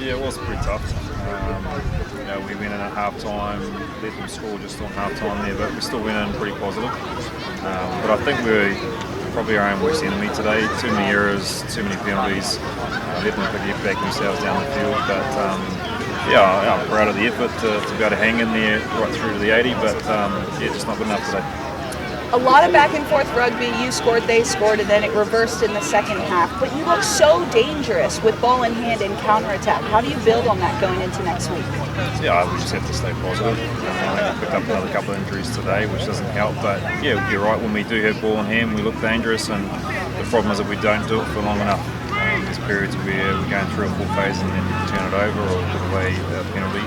Yeah, it was pretty tough. We went in at half-time, let them score just on half-time there, but we still went in pretty positive. But I think we're probably our own worst enemy today. Too many errors, too many penalties. Let them get back themselves down the field. But I'm proud of the effort to be able to hang in there right through to the 80, but just not good enough today. A lot of back and forth rugby. You scored, they scored, and then it reversed in the second half. But you look so dangerous with ball in hand and counterattack. How do you build on that going into next week? Yeah, we just have to stay positive. I think we picked up another couple of injuries today, which doesn't help. But yeah, you're right. When we do have ball in hand, we look dangerous, and the problem is that we don't do it for long enough. There's periods where we're going through a full phase and then turn it over or put away a penalty.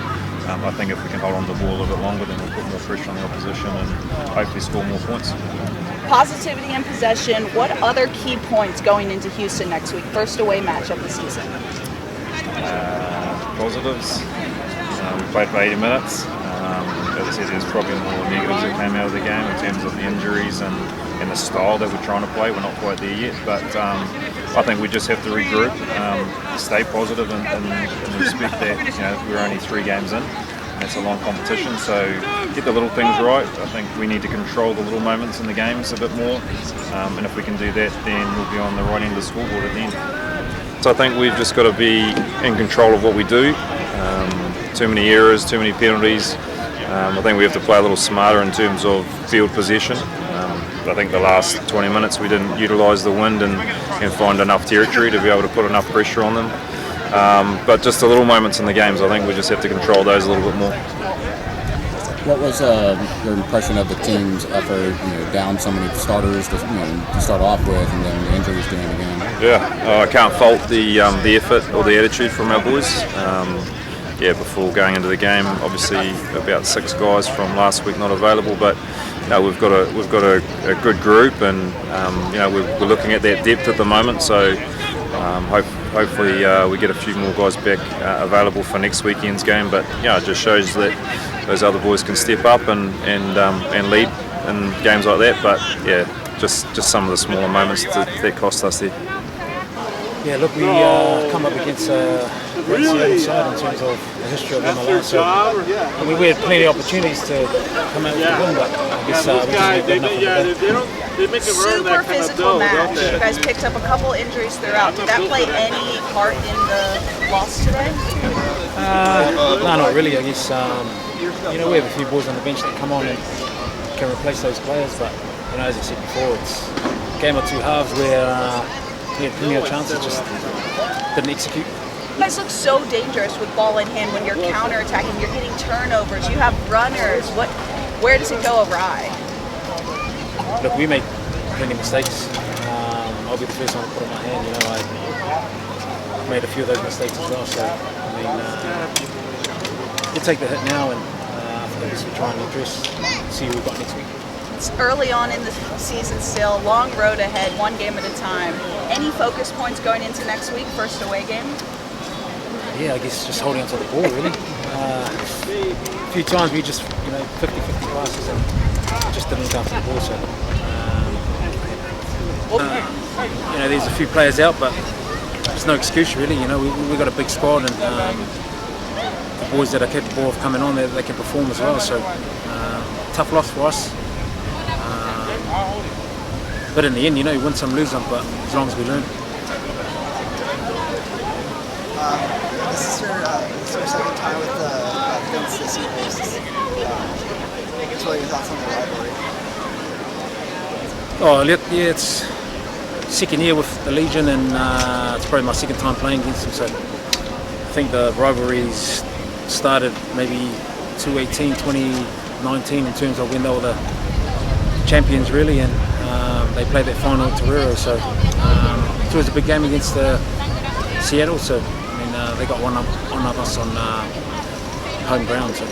I think if we can hold on to the ball a little bit longer, then we'll put more pressure on the opposition and hopefully score more points. Positivity and possession. What other key points going into Houston next week? First away match of the season. Positives. We played for 80 minutes. As I said, there's probably more negatives that came out of the game in terms of the injuries and the style that we're trying to play. We're not quite there yet, but I think we just have to regroup, stay positive and respect that we're only 3 games in. It's a long competition, so get the little things right. I think we need to control the little moments in the games a bit more, and if we can do that, then we'll be on the right end of the scoreboard at the end. So I think we've just got to be in control of what we do. Too many errors, too many penalties. I think we have to play a little smarter in terms of field possession. I think the last 20 minutes we didn't utilise the wind and find enough territory to be able to put enough pressure on them. But just the little moments in the games, I think we just have to control those a little bit more. What was your impression of the team's effort, down so many starters to start off with, and then the injuries during the game? Yeah, I can't fault the effort or the attitude from our boys. Before going into the game, obviously about 6 guys from last week not available, but we've got a good group, and we're looking at that depth at the moment. So hopefully we get a few more guys back available for next weekend's game. But it just shows that those other boys can step up and lead in games like that. But just some of the smaller moments that cost us there. Yeah, look, we come up against a great Seattle side in terms of the history of MLS. So, we had plenty of opportunities to come out with the win, but I guess we just didn't get enough. Super physical match. You guys picked up a couple injuries throughout. Did that play any part in the loss today? No, not really. I guess we have a few boys on the bench that come on and can replace those players, but as I said before, it's a game of 2 halves where we had plenty of chances, just didn't execute. You guys look so dangerous with ball in hand when you're counter-attacking. You're getting turnovers. You have runners. Where does it go awry? Look, we make plenty of mistakes. I'll be the first one to put it in my hand. I made a few of those mistakes as well. So you take the hit now, and I guess we'll try and address, see who we've got next week. It's early on in the season still, long road ahead, 1 game at a time. Any focus points going into next week, first away game? Yeah, I guess just holding onto the ball, really. A few times we just, 50-50 passes and just didn't look after the ball. So, there's a few players out, but there's no excuse, really. We've got a big squad, and the boys that are capable of coming on, they can perform as well. So, tough loss for us. But in the end, you win some, lose some, but as long as we learn. This is your second time with against the Seawolves. What are your thoughts on the rivalry? It's second year with the Legion, and it's probably my second time playing against them. So I think the rivalries started maybe 2018, 2019 in terms of when they were the champions, really, and they played that final at Torero, so it was a big game against Seattle. So they got one up on us on home ground. So